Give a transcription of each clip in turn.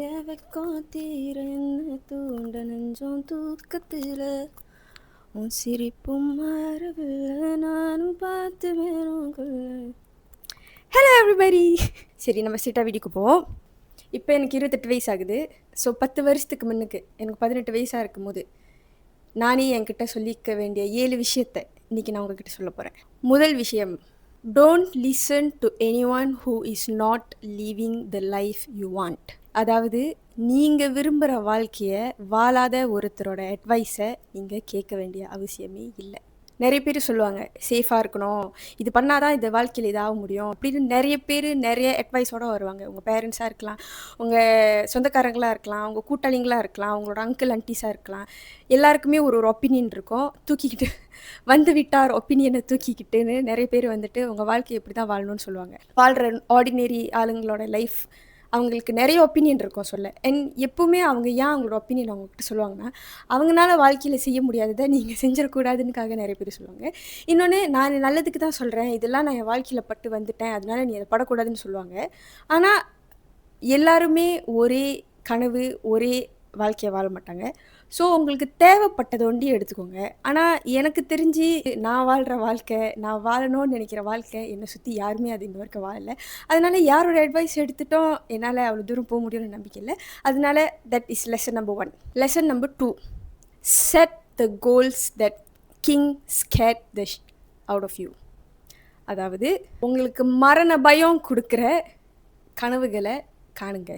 ஏவக்கம் தீரன்னு தூண்ட நெஞ்சம் தூக்கத்தில் உன் சிரிப்பும் மாறவில்லை நானும் பார்த்து வேணும் கொள்ள. Hello everybody. சரி, நம்ம சீட்டா வீடியோக்கு போவோம். இப்போ எனக்கு 28 வயசு ஆகுது. ஸோ 10 வருஷத்துக்கு முன்னுக்கு எனக்கு 18 வயசாக இருக்கும் போது நானே என்கிட்ட சொல்லிக்க வேண்டிய 7 விஷயத்தை இன்றைக்கி நான் உங்ககிட்ட சொல்ல போகிறேன். முதல் விஷயம், don't listen to any one who is not living the life you want. அதாவது நீங்கள் விரும்புகிற வாழ்க்கையை வாழாத ஒருத்தரோட அட்வைஸை நீங்கள் கேட்க வேண்டிய அவசியமே இல்லை. நிறைய பேர் சொல்லுவாங்க சேஃபாக இருக்கணும், இது பண்ணாதான் இந்த வாழ்க்கையில் இதாக முடியும் அப்படின்னு நிறைய பேர் நிறைய அட்வைஸோடு வருவாங்க. உங்கள் பேரண்ட்ஸாக இருக்கலாம், உங்கள் சொந்தக்காரங்களாக இருக்கலாம், உங்கள் கூட்டாளிங்களாக இருக்கலாம், உங்களோட அங்கிள் ஆன்ட்டிஸாக இருக்கலாம். எல்லாருக்குமே ஒரு ஒரு ஒப்பீனியன் இருக்கும். தூக்கிக்கிட்டு வந்து விட்டார் ஒப்பீனியனை தூக்கிக்கிட்டுன்னு நிறைய பேர் வந்துட்டு உங்கள் வாழ்க்கையை எப்படி தான் வாழணும்னு சொல்லுவாங்க. வாழ்கிற ஆர்டினரி ஆளுங்களோட லைஃப் அவங்களுக்கு நிறைய ஒப்பீனியன் இருக்கும் சொல்ல. அண்ட் எப்போவுமே அவங்க ஏன் அவங்களோட ஒப்பீனியன் அவங்ககிட்ட சொல்லுவாங்கன்னா, அவங்களால வாழ்க்கையில் செய்ய முடியாததை நீங்கள் செஞ்சிடக்கூடாதுன்னுக்காக நிறைய பேர் சொல்லுவாங்க. இன்னொன்று, நான் நல்லதுக்கு தான் சொல்கிறேன், இதெல்லாம் நான் என் வாழ்க்கையில் பட்டு வந்துட்டேன், அதனால நீ அதை படக்கூடாதுன்னு சொல்லுவாங்க. ஆனால் எல்லாருமே ஒரே கனவு ஒரே வாழ்க்கையை வாழ மாட்டாங்க. ஸோ உங்களுக்கு தேவைப்பட்டதை ஒண்டி எடுத்துக்கோங்க. ஆனால் எனக்கு தெரிஞ்சு நான் வாழ்கிற வாழ்க்கை, நான் வாழணும்னு நினைக்கிற வாழ்க்கை, என்னை சுற்றி யாருமே அது இந்த வரைக்கும் வாழலை. அதனால யாரோட அட்வைஸ் எடுத்துட்டோம் என்னால் அவ்வளோ தூரம் போக முடியும்னு நம்பிக்கை இல்லை. அதனால that is lesson number 1. Lesson number 2, set the goals that king skate the out of you. அதாவது உங்களுக்கு மரண பயம் கொடுக்குற கனவுகளை காணுங்க.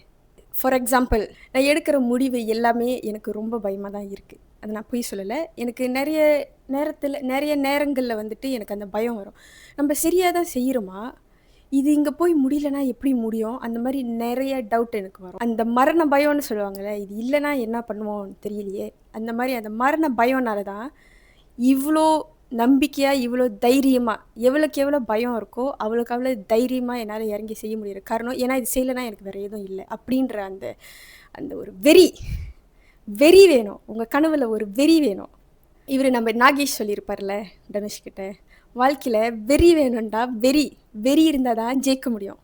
ஃபார் எக்ஸாம்பிள், நான் எடுக்கிற முடிவு எல்லாமே எனக்கு ரொம்ப பயமாக தான் இருக்குது. அதை நான் பொய் சொல்லலை. எனக்கு நிறைய நேரங்களில் வந்துட்டு எனக்கு அந்த பயம் வரும். நம்ம சரியாக தான் செய்கிறோமா, இது இங்கே போய் முடியலன்னா எப்படி முடியும், அந்த மாதிரி நிறைய டவுட் எனக்கு வரும். அந்த மரண பயம்னு சொல்லுவாங்கள்ல, இது இல்லைன்னா என்ன பண்ணுவோம்னு தெரியலையே, அந்த மாதிரி அந்த மரண பயம்னால தான் இவ்வளோ நம்பிக்கையாக இவ்வளோ தைரியமாக, எவ்வளோக்கு எவ்வளோ பயம் இருக்கோ அவ்வளோக்கு அவ்வளோ தைரியமாக என்னால் இறங்கி செய்ய முடியுற காரணம், ஏன்னா இது செய்யலைன்னா எனக்கு வேறு எதுவும் இல்லை அப்படின்ற அந்த அந்த ஒரு வெறி வேணும். உங்கள் கனவில் ஒரு வெறி வேணும். இவர் நம்ம நாகேஷ் சொல்லியிருப்பார்ல தனுஷ்கிட்ட, வாழ்க்கையில் வெறி வேணும்டா, வெறி இருந்தால் தான் ஜெயிக்க முடியும்.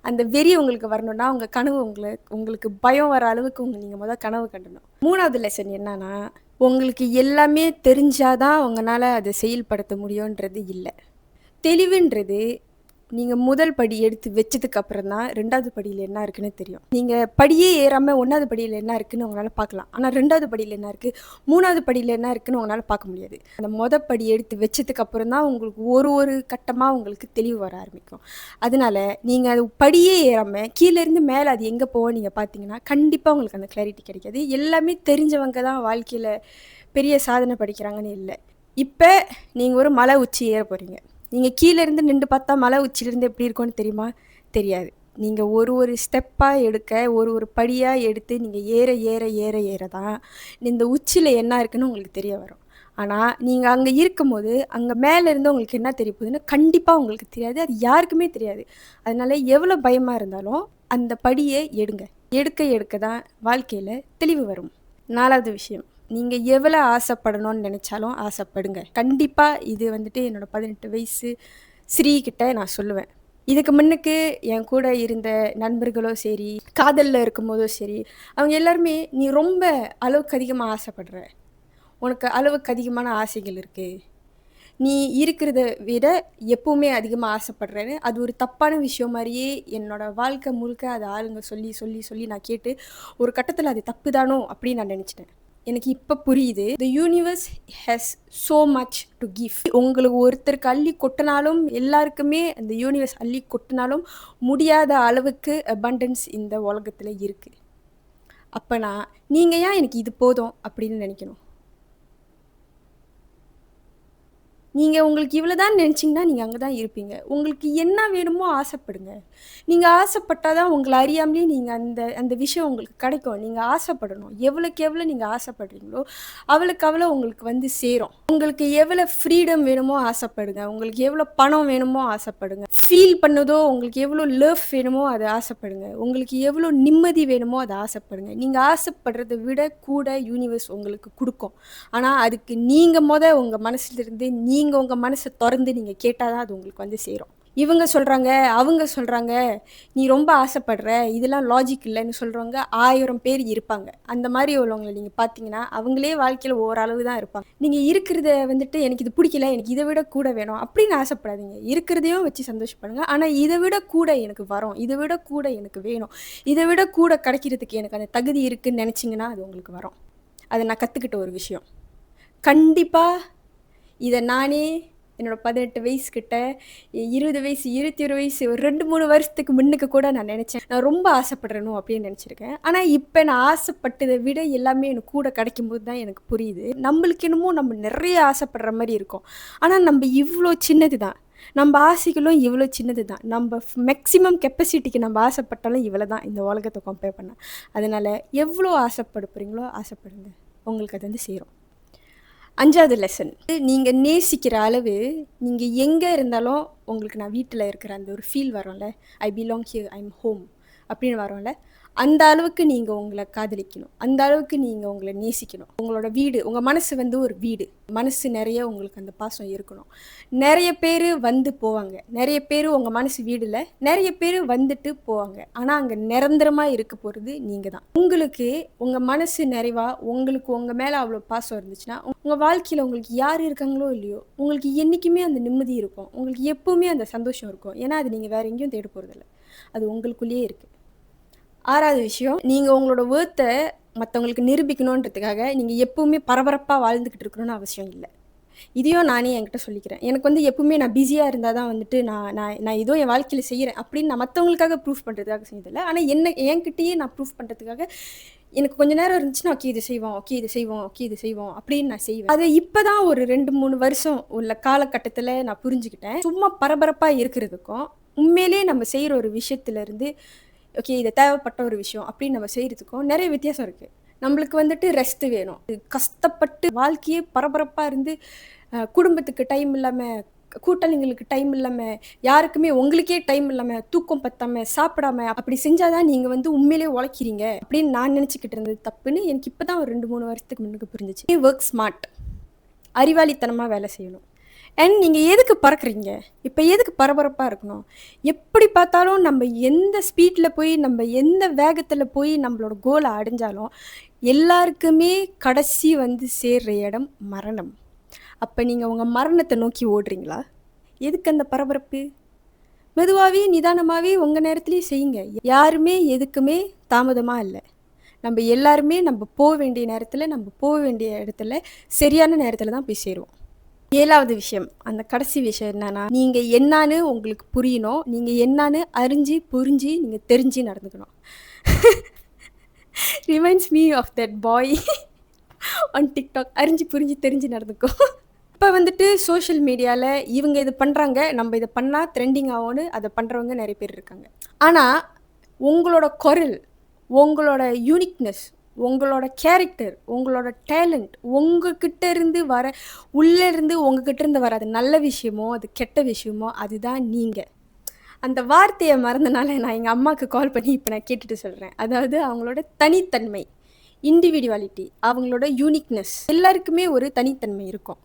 அந்த வெறி உங்களுக்கு வரணும்னா உங்கள் கனவு உங்களுக்கு பயம் வர அளவுக்கு நீங்கள் முதல் கனவு கண்டணும். 3வது லெசன் என்னன்னா, உங்களுக்கு எல்லாமே தெரிஞ்சாதான் உங்களால் அதை செயல்படுத்த முடியுன்றது இல்லை. தெளிவுன்றது நீங்கள் முதல் படி எடுத்து வச்சதுக்கு அப்புறம் தான் 2வது படியில் என்ன இருக்குன்னு தெரியும். நீங்கள் படியே ஏறாமல் 1வது படியில் என்ன இருக்குன்னு உங்களால் பார்க்கலாம். ஆனால் 2வது படியில் என்ன இருக்குது, 3வது படியில் என்ன இருக்குன்னு உங்களால் பார்க்க முடியாது. அந்த மொதல் படி எடுத்து வச்சதுக்கு அப்புறம் தான் உங்களுக்கு ஒரு கட்டமாக உங்களுக்கு தெளிவு வர ஆரம்பிக்கும். அதனால நீங்கள் அது படியே ஏறாமல் கீழேருந்து மேலே அது எங்கே போவோம் நீங்கள் பார்த்தீங்கன்னா கண்டிப்பாக உங்களுக்கு அந்த கிளாரிட்டி கிடைக்காது. எல்லாமே தெரிஞ்சவங்க தான் வாழ்க்கையில் பெரிய சாதனை படிக்கிறாங்கன்னு இல்லை. இப்போ நீங்கள் ஒரு மலை உச்சி ஏற போகிறீங்க. நீங்கள் கீழேருந்து நின்று பார்த்தா மலை உச்சிலேருந்து எப்படி இருக்கும்னு தெரியுமா? தெரியாது. நீங்கள் ஒரு ஸ்டெப்பாக எடுக்க, ஒரு படியாக எடுத்து நீங்கள் ஏற தான் இந்த உச்சியில் என்ன இருக்குன்னு உங்களுக்கு தெரிய வரும். ஆனால் நீங்கள் அங்கே இருக்கும்போது அங்கே மேலேருந்து உங்களுக்கு என்ன தெரிய போகுதுன்னு கண்டிப்பாக உங்களுக்கு தெரியாது. அது யாருக்குமே தெரியாது. அதனால எவ்வளோ பயமாக இருந்தாலும் அந்த படியை எடுக்க தான் வாழ்க்கையில் தெளிவு வரும். 4வது விஷயம், நீங்கள் எவ்வளோ ஆசைப்படணும்னு நினச்சாலும் ஆசைப்படுங்க. கண்டிப்பாக இது வந்துட்டு என்னோடய 18 வயசு ஸ்ரீகிட்ட நான் சொல்லுவேன். இதுக்கு முன்னுக்கு என் கூட இருந்த நண்பர்களோ சரி, காதலில் இருக்கும்போதோ சரி, அவங்க எல்லாருமே நீ ரொம்ப அளவுக்கு அதிகமாக ஆசைப்படுற, உனக்கு அளவுக்கு அதிகமான ஆசைகள் இருக்குது, நீ இருக்கிறத விட எப்போவுமே அதிகமாக ஆசைப்படுறேன்னு, அது ஒரு தப்பான விஷயம் மாதிரியே என்னோடய வாழ்க்கை முழுக்க அது ஆளுங்க சொல்லி நான் கேட்டு ஒரு கட்டத்தில் அது தப்பு தானோ அப்படின்னு நான் நினச்சிட்டேன். எனக்கு இப்போ புரியுது, the universe has so much to give. உங்களுக்கு ஒருத்தருக்கு அள்ளி கொட்டினாலும், எல்லாருக்குமே அந்த யூனிவர்ஸ் அள்ளி கொட்டினாலும் முடியாத அளவுக்கு அபண்டன்ஸ் இந்த உலகத்தில் இருக்குது. அப்போனா நீங்கள் ஏன் எனக்கு இது போதும் அப்படின்னு நினைக்கணும்? நீங்கள் உங்களுக்கு இவ்வளோ தான் நினச்சிங்கன்னா நீங்கள் அங்கே தான் இருப்பீங்க. உங்களுக்கு என்ன வேணுமோ ஆசைப்படுங்க. நீங்கள் ஆசைப்பட்டால் தான் உங்களை அறியாமலே நீங்கள் அந்த விஷயம் உங்களுக்கு கிடைக்கும். நீங்கள் ஆசைப்படணும். எவ்வளோக்கு எவ்வளோ நீங்கள் ஆசைப்படுறீங்களோ அவ்வளோக்கு அவ்வளோ உங்களுக்கு வந்து சேரும். உங்களுக்கு எவ்வளோ ஃப்ரீடம் வேணுமோ ஆசைப்படுங்க. உங்களுக்கு எவ்வளோ பணம் வேணுமோ ஆசைப்படுங்க. ஃபீல் பண்ணதோ உங்களுக்கு எவ்வளோ லவ் வேணுமோ அதை ஆசைப்படுங்க. உங்களுக்கு எவ்வளோ நிம்மதி வேணுமோ அதை ஆசைப்படுங்க. நீங்கள் ஆசைப்படுறதை விட கூட யூனிவர்ஸ் உங்களுக்கு கொடுக்கும். ஆனால் அதுக்கு நீங்கள் உங்கள் மனசுலேருந்து நீங்கள் உங்கள் மனசை திறந்து நீங்கள் கேட்டால் தான் அது உங்களுக்கு வந்து சேரும். இவங்க சொல்றாங்க, அவங்க சொல்றாங்க, "நீ ரொம்ப ஆசைப்படுற, இதெல்லாம் லாஜிக் இல்லன்னு" சொல்றவங்க 1000 பேர் இருப்பாங்க. அந்த மாரி உள்ளவங்கள நீங்க பார்த்தீங்கன்னா, அவங்களே வாழ்க்கையில ஓரளவு தான் இருப்பாங்க. நீங்க இருக்கிறத வந்துட்டு, "எனக்கு இது பிடிக்கல, எனக்கு இத விட கூட வேணும்" அப்படின்னு ஆசைப்படாதீங்க. இருக்கிறதையும் வச்சு சந்தோஷப்படுங்க. ஆனா, இத விட கூட எனக்கு வரும், இத விட கூட எனக்கு வேணும், இத விட கூட கிடைக்கிறதுக்கு எனக்கு அந்த தகுதி இருக்குன்னு நெனச்சீங்கன்னா, அது உங்களுக்கு வரும். அத நான் கத்துக்கிட்ட ஒரு விஷயம். கண்டிப்பா இத நானே என்னோட 18 வயசுகிட்ட, 20 வயசு, 21 வயசு ஒரு 2, 3 வருஷத்துக்கு முன்னுக்கு கூட நான் நெனச்சேன். நான் ரொம்ப ஆசைப்படுறேனோ அப்படின்னு நெனச்சிருக்கேன். ஆனா, இப்ப நான் ஆசைப்பட்டத விட எல்லாமே எனக்கு கூட கிடைக்கும்போது தான் எனக்கு புரியுது. நம்மளுக்கு என்னமோ நம்ம நெறைய ஆசைப்படுற மாரி இருக்கும். ஆனா, நம்ப இவ்ளோ சின்னது தான். நம்ப ஆசைகளும் இவ்ளோ சின்னது தான். நம்ப மேக்ஸிமம் கெப்பாசிட்டிக்கு நம்ப ஆசைப்பட்டாலும் இவ்வள தான் இந்த உலகத்த கம்பேர் பண்ணா. அதனால எவ்ளோ ஆசைப்பட போறீங்களோ ஆசைப்படுங்க. உங்களுக்கு அது வந்து சேரும். 5வது லெசன். நீங்க நேசிக்கிற அளவு, நீங்க எங்க இருந்தாலும் உங்களுக்கு நான் வீட்ல இருக்கிற அந்த ஒரு ஃபீல் வரும்ல. I belong here, I am home அப்படின்னு வரும்ல. அந்த அளவுக்கு நீங்க உங்கள காதலிக்கணும். அந்த அளவுக்கு நீங்க உங்கள நேசிக்கணும். உங்களோட வீடு, உங்க மனசு வந்து ஒரு வீடு. மனசு நெறைய உங்களுக்கு அந்த பாசம் இருக்கணும். நெறைய பேரு வந்து போவாங்க. நெறைய பேரு உங்க மனசு வீடுல, நெறைய பேரு வந்துட்டு போவாங்க. ஆனா, அங்க நிரந்தரமா இருக்க போறது நீங்க தான். உங்களுக்கு உங்க மனசு நிறைவா, உங்களுக்கு உங்க மேல அவ்வளோ பாசம் இருந்துச்சுன்னா, உங்க வாழ்க்கையில உங்களுக்கு யார் இருக்காங்களோ இல்லையோ, உங்களுக்கு என்னைக்குமே அந்த நிம்மதி இருக்கும். உங்களுக்கு எப்பவுமே அந்த சந்தோஷம் இருக்கும். ஏன்னா, அது நீங்க வேற எங்கேயும் தேட போறதில்ல. அது உங்களுக்குள்ளேயே இருக்கு. 6வது விஷயம், நீங்க உங்களோட வொர்த்த மத்தவங்களுக்கு நிரூபிக்கணுன்றதுக்காக, நீங்க எப்பவுமே பரபரப்பா வாழ்ந்துகிட்டு இருக்கணும்னு அவசியம் இல்ல. இதையும் நானே என்கிட்ட சொல்லிக்கிறேன். எனக்கு வந்து எப்பவுமே நான் பிஸியா இருந்தா தான் வந்துட்டு நான் நான் நான் ஏதோ என் வாழ்க்கையில செய்றேன் அப்படின்னு நான் மத்தவங்களுக்காக ப்ரூஃப் பண்றதுக்காக செஞ்சதில்ல. ஆனா என்கிட்டயே நான் ப்ரூஃப் பண்றதுக்காக எனக்கு கொஞ்ச நேரம் இருந்துச்சுன்னா, ஓகே இது செய்வோம், ஓகே இது செய்வோம், ஓகே இது செய்வோம் அப்படின்னு நான் செய்வேன். அது இப்பதான் ஒரு 2, 3 வருஷம் உள்ள காலகட்டத்தில நான் புரிஞ்சுக்கிட்டேன். சும்மா பரபரப்பா இருக்கிறதுக்கும், உண்மையிலேயே நம்ம செய்ற ஒரு விஷயத்துல இருந்து, ஓகே இது தேவைப்பட்ட ஒரு விஷயம் அப்படின்னு நம்ம செய்றதுக்கும் நெறைய வித்தியாசம் இருக்கு. நம்மளுக்கு வந்துட்டு ரெஸ்ட் வேணும். கஷ்டப்பட்டு வாழ்க்கையே பரபரப்பா இருந்து, குடும்பத்துக்கு டைம் இல்லாம, கூட்டாளிங்களுக்கு டைம் இல்லாம, யாருக்குமே உங்களுக்கே டைம் இல்லாம, தூக்கம் பத்தாம, சாப்பிடாம அப்படி செஞ்சா தான் நீங்க வந்து உண்மையிலேயே உழைக்கிறீங்க அப்படின்னு நான் நெனச்சுக்கிட்டு இருந்தது தப்புன்னு எனக்கு இப்ப தான் ஒரு 2, 3 வருஷத்துக்கு முன்னுக்கு புரிஞ்சுச்சு. Work smart. அறிவாளித்தனமா வேலை செய்யணும். அண்ட் நீங்க எதுக்கு பறக்குறீங்க? இப்ப எதுக்கு பரபரப்பா இருக்கணும்? எப்படி பார்த்தாலும் நம்ம எந்த ஸ்பீட்ல போய், நம்ம எந்த வேகத்துல போய் நம்மளோட கோல அடைஞ்சாலும், எல்லாருக்குமே கடைசி வந்து சேர்ற இடம் மரணம். அப்ப நீங்க உங்க மரணத்த நோக்கி ஓடுறீங்களா? எதுக்கு அந்த பரபரப்பு? மெதுவாவே, நிதானமாவே உங்க நேரத்திலேயே செய்யுங்க. யாருமே எதுக்குமே தாமதமா இல்ல. நம்ப எல்லாருமே நம்ப வேண்டிய நேரத்துல, நம்ப வேண்டிய இடத்துல, சரியான நேரத்துல தான் போய் சேருவோம். 7வது விஷயம். அந்த கடைசி விஷயம் என்னன்னா, நீங்க என்னான்னு உங்களுக்கு புரியணும். நீங்க என்னான்னு அறிஞ்சு, புரிஞ்சு, நீங்க தெரிஞ்சு நடந்துக்கணும். Reminds me of that boy on TikTok. அறிஞ்சு, புரிஞ்சு, தெரிஞ்சு நடந்துக்கோ. இப்ப வந்துட்டு சோஷியல் மீடியால இவங்க இது பண்றாங்க, நம்ம இத பண்ணா ட்ரெண்டிங் ஆகும்னு அத பண்றவங்க நெறைய பேர் இருக்காங்க. ஆனா, உங்களோட குரல், உங்களோட யூனிக்னெஸ், உங்களோட கேரக்டர், உங்களோட டேலண்ட், உங்ககிட்ட இருந்து வர உள்ள இருந்து உங்ககிட்ட இருந்து வர அது நல்ல விஷயமோ, அது கெட்ட விஷயமோ, அதுதான் நீங்க. அந்த வார்த்தைய மறந்தனால நான் எங்க அம்மாக்கு கால் பண்ணி இப்ப நான் கேட்டுட்டு சொல்றேன். அதாவது அவங்களோட தனித்தன்மை, இண்டிவிடுவாலிட்டி, அவங்களோட யூனிக்னெஸ் எல்லாருக்குமே ஒரு தனித்தன்மை இருக்கும்.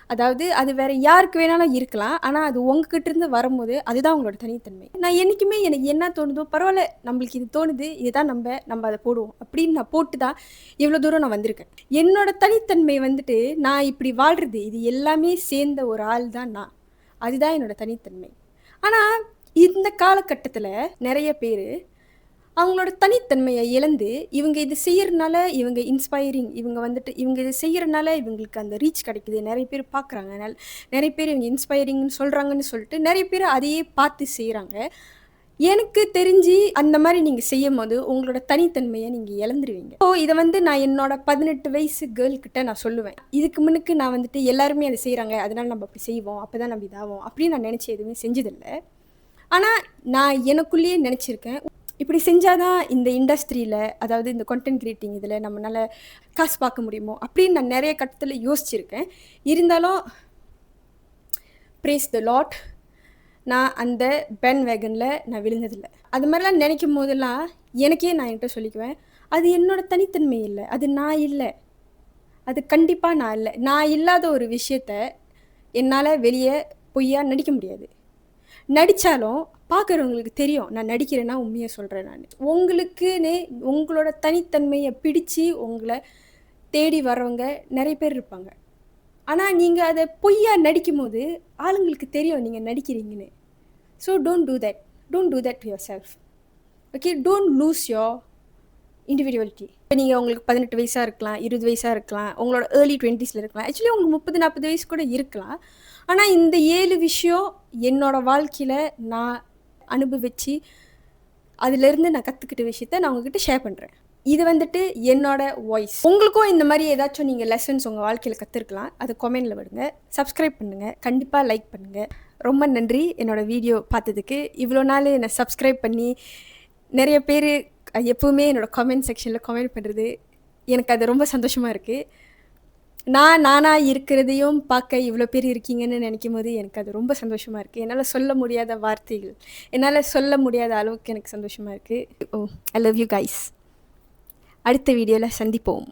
அதாவது அது வேற யாருக்கு வேணாலும் இருக்கலாம். ஆனா அது உங்ககிட்ட இருந்து வரும்போது, அதுதான் உங்களோட தனித்தன்மை. நான் என்னைக்குமே எனக்கு என்ன தோணுதோ, பரவால்ல நம்மளுக்கு இது தோணுது, இதுதான் நம்ம அத போடுவோம். அப்படின்னு நான் போட்டு தான் இவ்வளோ தூரம் நான் வந்திருக்கேன். என்னோட தனித்தன்மை வந்துட்டு, நான் இப்படி வாழ்றது, இது எல்லாமே சேர்ந்த ஒரு ஆள் தான் நான். அதுதான் என்னோட தனித்தன்மை. ஆனா, இந்த காலகட்டத்தில நெறைய பேரு அவங்களோட தனித்தன்மைய இழந்து, இவங்க இது செய்யறனால இவங்க இன்ஸ்பைரிங். இவங்க வந்துட்டு இவங்க இது செய்யறனால இவங்களுக்கு அந்த ரீச் கிடைக்குது. நெறைய பேர் பார்க்குறாங்க. நெறைய பேர் இவங்க இன்ஸ்பைரிங்ன்னு சொல்றாங்கன்னு சொல்லிட்டு, நெறைய பேர் அதையே பார்த்து செய்றாங்க. எனக்கு தெரிஞ்சு அந்த மாரி நீங்க செய்யும்போது, உங்களோட தனித்தன்மைய நீங்க இழந்துருவீங்க. ஸோ இத வந்து நான் என்னோட 18 வயசு கேர்ள் கிட்ட நான் சொல்லுவேன். இதுக்கு முன்னுக்கு நான் வந்துட்டு எல்லாருமே அத செய்றாங்க. அதனால நம்ம அப்படி செய்வோம். அப்பதான் நம்ம இதாவோம். அப்படின்னு நான் நெனச்சு எதுவுமே செஞ்சதில்ல. ஆனா, நான் எனக்குள்ளேயே நெனச்சிருக்கேன். இப்படி செஞ்சா தான் இந்த இண்டஸ்ட்ரியில, அதாவது இந்த கன்டென்ட் கிரியேட்டிங் இதில நம்மனால காசு பார்க்க முடியுமோ, அப்படின்னு நான் நெறைய கட்டத்தில யோசிச்சிருக்கேன். இருந்தாலும் பிரேஸ் த லார்ட் நான் அந்த பேண்ட் வேகன்ல நான் விழுந்ததில்ல. அது மாரிலாம் நெனைக்கும் போதெல்லாம், எனக்கே நான் என்கிட்ட சொல்லிக்குவேன், அது என்னோட தனித்தன்மை இல்ல. அது நான் இல்ல. அது கண்டிப்பா நான் இல்ல. நான் இல்லாத ஒரு விஷயத்த என்னால வெளிய பொய்யா நடிக்க முடியாது. நடித்தாலும் பார்க்குறவங்களுக்கு தெரியும் நான் நடிக்கிறேன்னா உண்மையாக சொல்கிறேன். நான் உங்களுக்குன்னு உங்களோட தனித்தன்மையை பிடிச்சி உங்களை தேடி வர்றவங்க நிறைய பேர் இருப்பாங்க. ஆனால் நீங்கள் அதை பொய்யா நடிக்கும் போது ஆளுங்களுக்கு தெரியும் நீங்கள் நடிக்கிறீங்கன்னு. So don't do that to yourself. Okay, don't lose your individuality. இப்போ நீங்கள் உங்களுக்கு 18 வயசாக இருக்கலாம், 20 வயசாக இருக்கலாம், உங்களோட ஏர்லி 20s இருக்கலாம், ஆக்சுவலி உங்களுக்கு 30-40 வயசு கூட இருக்கலாம். ஆனால் இந்த 7 விஷயம் என்னோடய வாழ்க்கையில் நான் அனுபவித்து அதிலேருந்து நான் கற்றுக்கிட்ட விஷயத்த நான் உங்ககிட்ட ஷேர் பண்ணுறேன். இது வந்துட்டு என்னோட வாய்ஸ். உங்களுக்கும் இந்த மாதிரி ஏதாச்சும் நீங்கள் லெசன்ஸ் உங்கள் வாழ்க்கையில் கற்றுருக்கலாம், அதை கமெண்டில் விடுங்க. சப்ஸ்கிரைப் பண்ணுங்கள், கண்டிப்பாக லைக் பண்ணுங்கள். ரொம்ப நன்றி என்னோடய வீடியோ பார்த்ததுக்கு. இவ்வளோ நாள் என்னை சப்ஸ்கிரைப் பண்ணி நிறைய பேர் எப்போவுமே என்னோடய கமெண்ட் செக்ஷனில் கமெண்ட் பண்ணுறது எனக்கு அது ரொம்ப சந்தோஷமாக இருக்குது. நானாக இருக்கிறதையும் பார்க்க இவ்வளோ பேர் இருக்கீங்கன்னு நினைக்கும் போது எனக்கு அது ரொம்ப சந்தோஷமாக இருக்குது. என்னால் சொல்ல முடியாத வார்த்தைகள், என்னால் சொல்ல முடியாத அளவுக்கு எனக்கு சந்தோஷமாக இருக்குது. I love you guys. அடுத்த வீடியோவில் சந்திப்போம்.